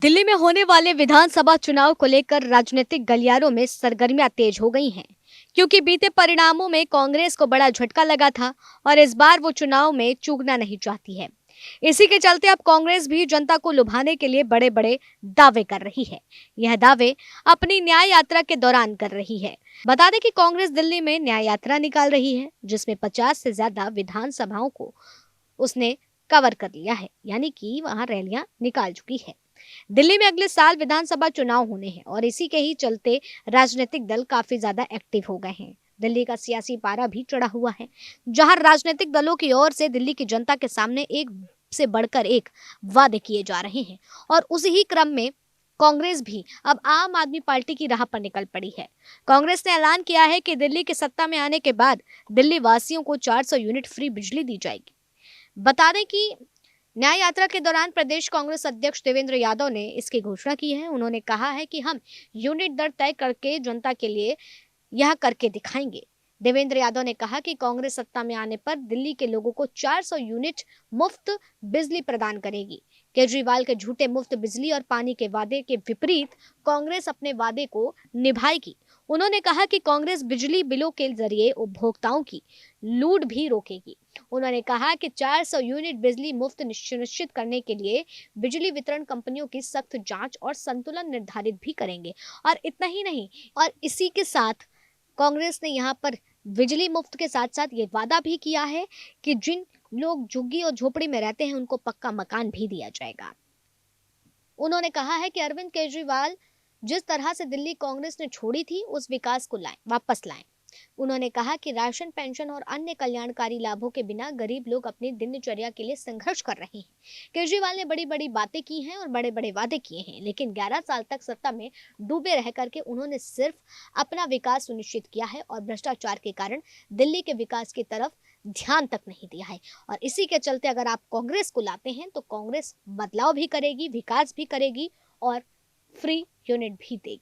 दिल्ली में होने वाले विधानसभा चुनाव को लेकर राजनीतिक गलियारों में सरगर्मियां तेज हो गई हैं, क्योंकि बीते परिणामों में कांग्रेस को बड़ा झटका लगा था और इस बार वो चुनाव में चूकना नहीं चाहती है। इसी के चलते अब कांग्रेस भी जनता को लुभाने के लिए बड़े बड़े दावे कर रही है। यह दावे अपनी न्याय यात्रा के दौरान कर रही है। बता दें कि कांग्रेस दिल्ली में न्याय यात्रा निकाल रही है, जिसमें 50 से ज्यादा विधानसभाओं को उसने कवर कर लिया है, यानी कि वहां रैलियां निकाल चुकी है। दिल्ली में अगले साल विधानसभा चुनाव होने हैं और इसी के ही चलते राजनीतिक दल काफी ज्यादा एक्टिव हो गए हैं। दिल्ली का सियासी पारा भी चढ़ा हुआ है, जहां राजनीतिक दलों की ओर से दिल्ली की जनता के सामने एक से बढ़कर एक वादे किए जा रहे हैं और उसी ही क्रम में कांग्रेस भी अब आम आदमी पार्टी की राह पर निकल पड़ी है। कांग्रेस ने ऐलान किया है कि दिल्ली की सत्ता में आने के बाद दिल्ली वासियों को 400 यूनिट फ्री बिजली दी जाएगी। बता दें कि न्याय यात्रा के दौरान प्रदेश कांग्रेस अध्यक्ष देवेंद्र यादव ने इसकी घोषणा की है। उन्होंने कहा है कि हम यूनिट दर तय करके जनता के लिए यह करके दिखाएंगे। देवेंद्र यादव ने कहा कि कांग्रेस सत्ता में आने पर दिल्ली के लोगों को 400 यूनिट मुफ्त बिजली प्रदान करेगी। केजरीवाल के झूठे मुफ्त बिजली और पानी के वादे के विपरीत कांग्रेस अपने वादे को निभाएगी। उन्होंने कहा कि कांग्रेस बिजली बिलों के जरिए उपभोक्ताओं की लूट भी रोकेगी। उन्होंने कहा कि 400 यूनिट बिजली मुफ्त सुनिश्चित करने के लिए बिजली वितरण कंपनियों की सख्त जांच और संतुलन निर्धारित भी करेंगे। और इतना ही नहीं, और इसी के साथ कांग्रेस ने यहाँ पर बिजली मुफ्त के साथ साथ ये वादा भी किया है कि जिन लोग झुग्गी और झोपड़ी में रहते हैं उनको पक्का मकान भी दिया जाएगा। उन्होंने कहा है कि अरविंद केजरीवाल जिस तरह से दिल्ली कांग्रेस ने छोड़ी थी उस विकास को वापस लाएं। उन्होंने कहा कि राशन, पेंशन और अन्य कल्याणकारी लाभों के बिना गरीब लोग अपनी दिनचर्या के लिए संघर्ष कर रहे हैं। केजरीवाल ने बड़ी बड़ी बातें की हैं और बड़े बड़े वादे किए हैं, लेकिन 11 साल तक सत्ता में डूबे रह करके उन्होंने सिर्फ अपना विकास सुनिश्चित किया है और भ्रष्टाचार के कारण दिल्ली के विकास की तरफ ध्यान तक नहीं दिया है। और इसी के चलते अगर आप कांग्रेस को लाते हैं तो कांग्रेस बदलाव भी करेगी, विकास भी करेगी और फ्री यूनिट भी देगी।